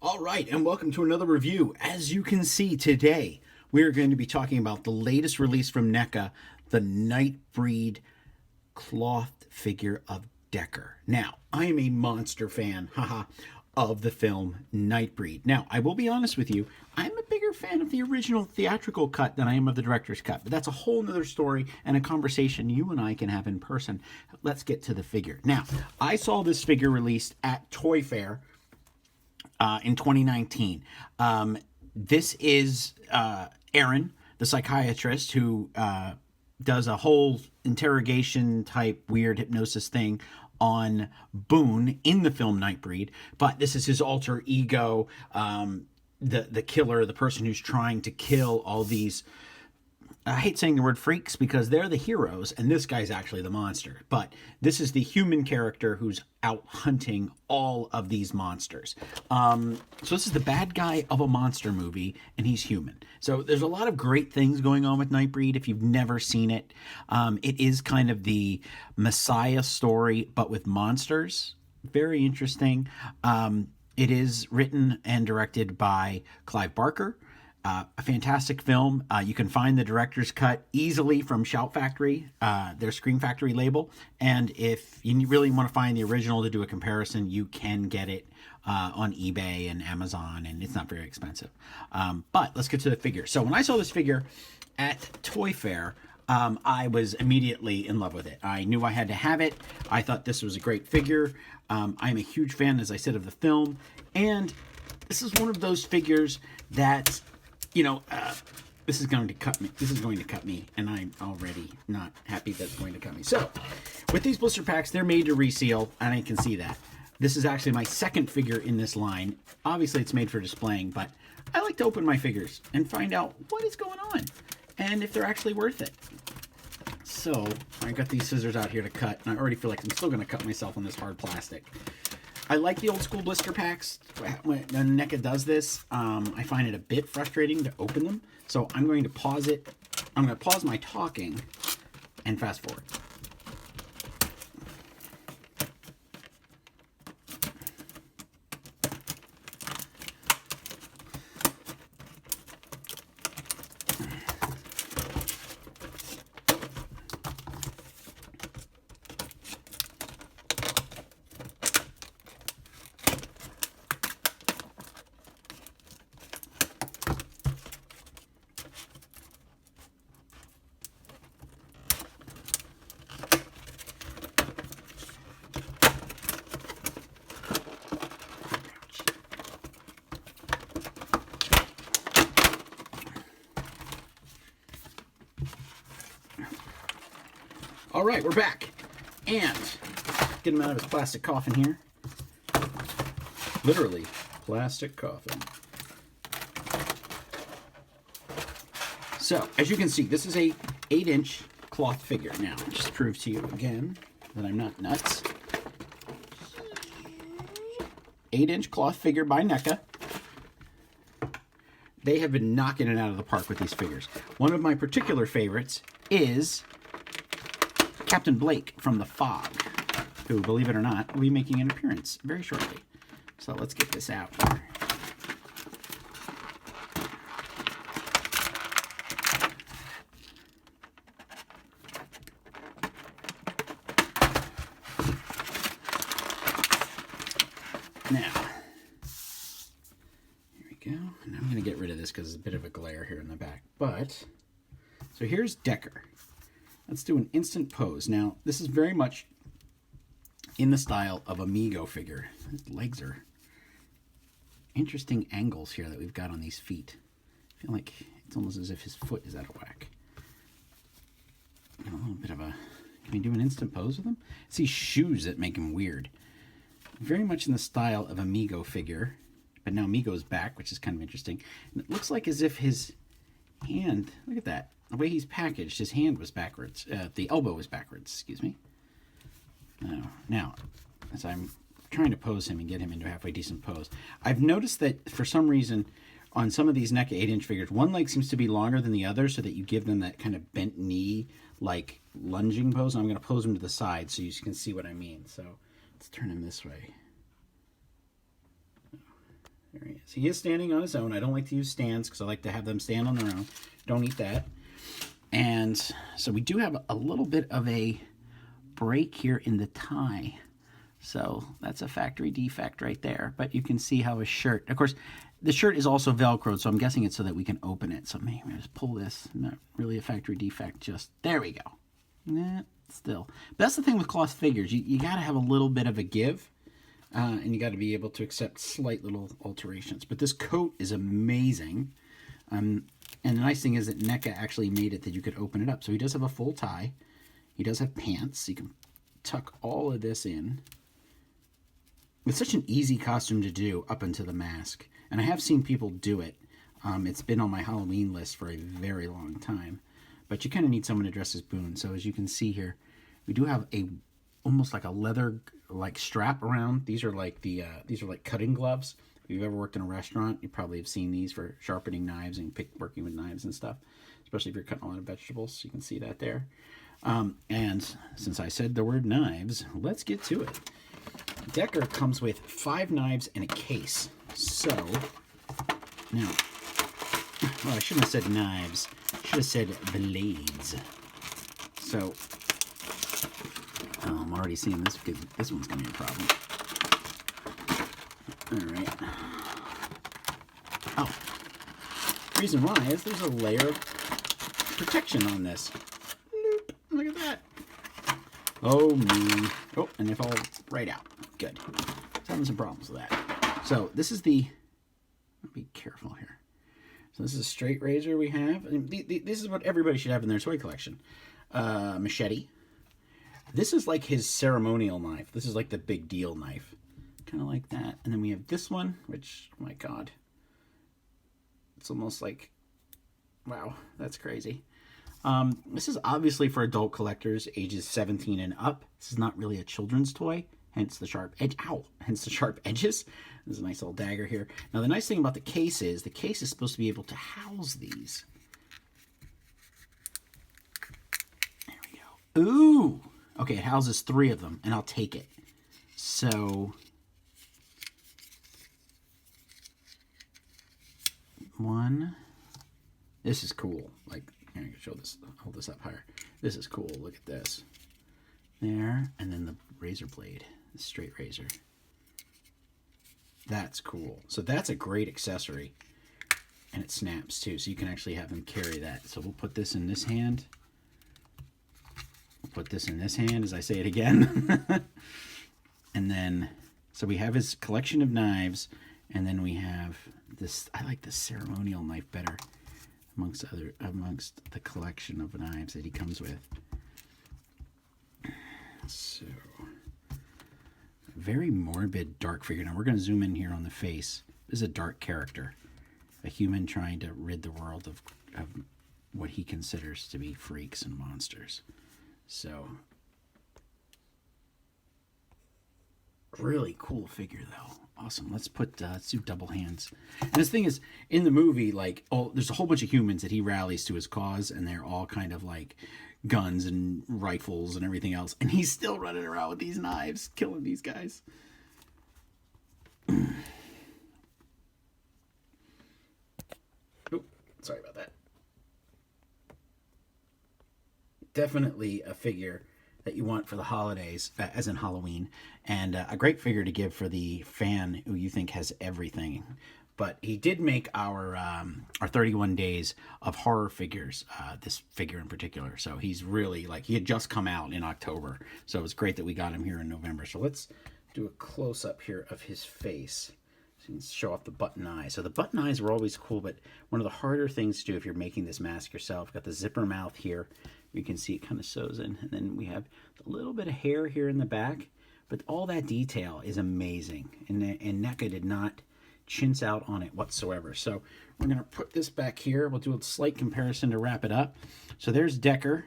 All right, and welcome to another review. As you can see today, we are going to be talking about the latest release from NECA, the Nightbreed cloth figure of Decker. Now, I am a monster fan, of the film Nightbreed. Now, I will be honest with you, I'm a bigger fan of the original theatrical cut than I am of the director's cut, but that's a whole nother story and a conversation you and I can have in person. Let's get to the figure. Now, I saw this figure released at Toy Fair in 2019. This is Aaron, the psychiatrist, who does a whole interrogation type weird hypnosis thing on Boone in the film Nightbreed. But this is his alter ego, the killer, the person who's trying to kill all these, I hate saying the word freaks because they're the heroes and this guy's actually the monster. But this is the human character who's out hunting all of these monsters. So this is the bad guy of a monster movie and he's human. So there's a lot of great things going on with Nightbreed if you've never seen it. It is kind of the Messiah story but with monsters. Very interesting. It is written and directed by Clive Barker. A fantastic film. You can find the director's cut easily from Shout Factory, their Scream Factory label. And if you really want to find the original to do a comparison, you can get it on eBay and Amazon, and it's not very expensive. But let's get to the figure. So when I saw this figure at Toy Fair, I was immediately in love with it. I knew I had to have it. I thought this was a great figure. I'm a huge fan, as I said, of the film. And this is one of those figures that, this is going to cut me. This is going to cut me, and I'm already not happy that it's going to cut me. So, with these blister packs, they're made to reseal, and I can see that. This is actually my second figure in this line. Obviously, it's made for displaying, but I like to open my figures and find out what is going on, and if they're actually worth it. So, I got these scissors out here to cut, and I already feel like I'm still going to cut myself on this hard plastic. I like the old school blister packs. When NECA does this, I find it a bit frustrating to open them. So I'm going to pause it. I'm going to pause my talking and fast forward. All right, we're back. And get him out of his plastic coffin here. Literally, plastic coffin. So, as you can see, this is a 8-inch cloth figure. Now, just to prove to you again that I'm not nuts. 8-inch cloth figure by NECA. They have been knocking it out of the park with these figures. One of my particular favorites is Captain Blake from The Fog, who, believe it or not, will be making an appearance very shortly. So let's get this out here. Now, here we go. And I'm going to get rid of this because there's a bit of a glare here in the back. But, so here's Decker. Let's do an instant pose. Now, this is very much in the style of a Mego figure. His legs are interesting angles here that we've got on these feet. I feel like it's almost as if his foot is out of whack. A little bit of a... Can we do an instant pose with him? It's these shoes that make him weird. Very much in the style of a Mego figure. But now Mego's back, which is kind of interesting. And it looks like as if his hand... Look at that. The way he's packaged, his hand was backwards. The elbow was backwards, excuse me. Now, as I'm trying to pose him and get him into a halfway decent pose, I've noticed that for some reason on some of these NECA 8-inch figures, one leg seems to be longer than the other so that you give them that kind of bent knee, like lunging pose. And I'm going to pose him to the side so you can see what I mean. So let's turn him this way. There he So he is standing on his own. I don't like to use stands because I like to have them stand on their own. Don't eat that. And so we do have a little bit of a break here in the tie. So that's a factory defect right there. But you can see how his shirt, of course, the shirt is also Velcroed, so I'm guessing it's so that we can open it. So maybe I just pull this. Not really a factory defect, just, there we go. Nah, still. But that's the thing with cloth figures. You got to have a little bit of a give, and you got to be able to accept slight little alterations. But this coat is amazing. And the nice thing is that NECA actually made it that you could open it up. So he does have a full tie. He does have pants. You can tuck all of this in. It's such an easy costume to do up into the mask. And I have seen people do it. It's been on my Halloween list for a very long time. But you kind of need someone to dress as Boone. So as you can see here, we do have a almost like a leather like strap around. These are like cutting gloves. If you've ever worked in a restaurant, you probably have seen these for sharpening knives and working with knives and stuff. Especially if you're cutting a lot of vegetables. You can see that there. And since I said the word knives, let's get to it. Decker comes with 5 knives and a case. So, now, well, I shouldn't have said knives. I should have said blades. So, I'm already seeing this because this one's going to be a problem. Alright. Oh. Reason why is there's a layer of protection on this. Look at that. Oh, me. Oh, and they fall right out. Good. Having some problems with that. So this is the, be careful here. So this is a straight razor we have. And this is what everybody should have in their toy collection. Machete. This is like his ceremonial knife. This is like the big deal knife. Kind of like that. And then we have this one, which, oh my God. It's almost like, wow, that's crazy. This is obviously for adult collectors, ages 17 and up. This is not really a children's toy, hence the sharp edge. Ow! Hence the sharp edges. There's a nice little dagger here. Now, the nice thing about the case is supposed to be able to house these. There we go. Ooh! Okay, it houses 3 of them, and I'll take it. So, 1. This is cool. Like, here, I can show this, hold this up higher. This is cool. Look at this. There, and then the razor blade, the straight razor. That's cool. So that's a great accessory. And it snaps too, so you can actually have them carry that. So we'll put this in this hand. We'll put this in this hand as I say it again. And then, so we have his collection of knives, and then we have this, I like this ceremonial knife better amongst the collection of knives that he comes with. So, very morbid dark figure. Now we're going to zoom in here on the face. This is a dark character, a human trying to rid the world of what he considers to be freaks and monsters. So, really cool figure though. Awesome. Let's do double hands. And this thing is, in the movie, like, there's a whole bunch of humans that he rallies to his cause, and they're all kind of like guns and rifles and everything else, and he's still running around with these knives, killing these guys. Oh, sorry about that. Definitely a figure that you want for the holidays, as in Halloween, and a great figure to give for the fan who you think has everything. But he did make our 31 days of horror figures, this figure in particular. So he's really, like, he had just come out in October. So it was great that we got him here in November. So let's do a close-up here of his face. So you can show off the button eyes. So the button eyes were always cool, but one of the harder things to do if you're making this mask yourself, got the zipper mouth here. You can see it kind of sews in. And then we have a little bit of hair here in the back. But all that detail is amazing. And NECA did not chintz out on it whatsoever. So we're going to put this back here. We'll do a slight comparison to wrap it up. So there's Decker.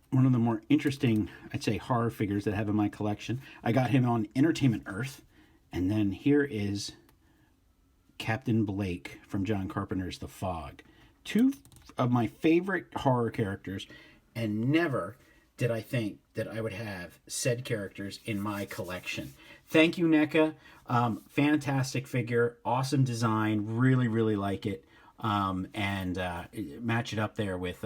One of the more interesting, I'd say, horror figures that I have in my collection. I got him on Entertainment Earth. And then here is Captain Blake from John Carpenter's The Fog. 2 of my favorite horror characters, and never did I think that I would have said characters in my collection. Thank you, NECA. Fantastic figure, awesome design, really, really like it. And match it up there with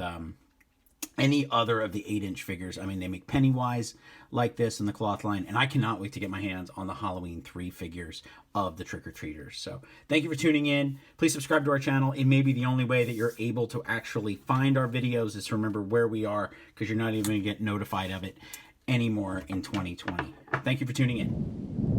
any other of the 8-inch figures. I mean, they make Pennywise like this in the cloth line, and I cannot wait to get my hands on the Halloween 3 figures of the trick-or-treaters. So thank you for tuning in. Please subscribe to our channel. It may be the only way that you're able to actually find our videos is to remember where we are, because you're not even going to get notified of it anymore in 2020. Thank you for tuning in.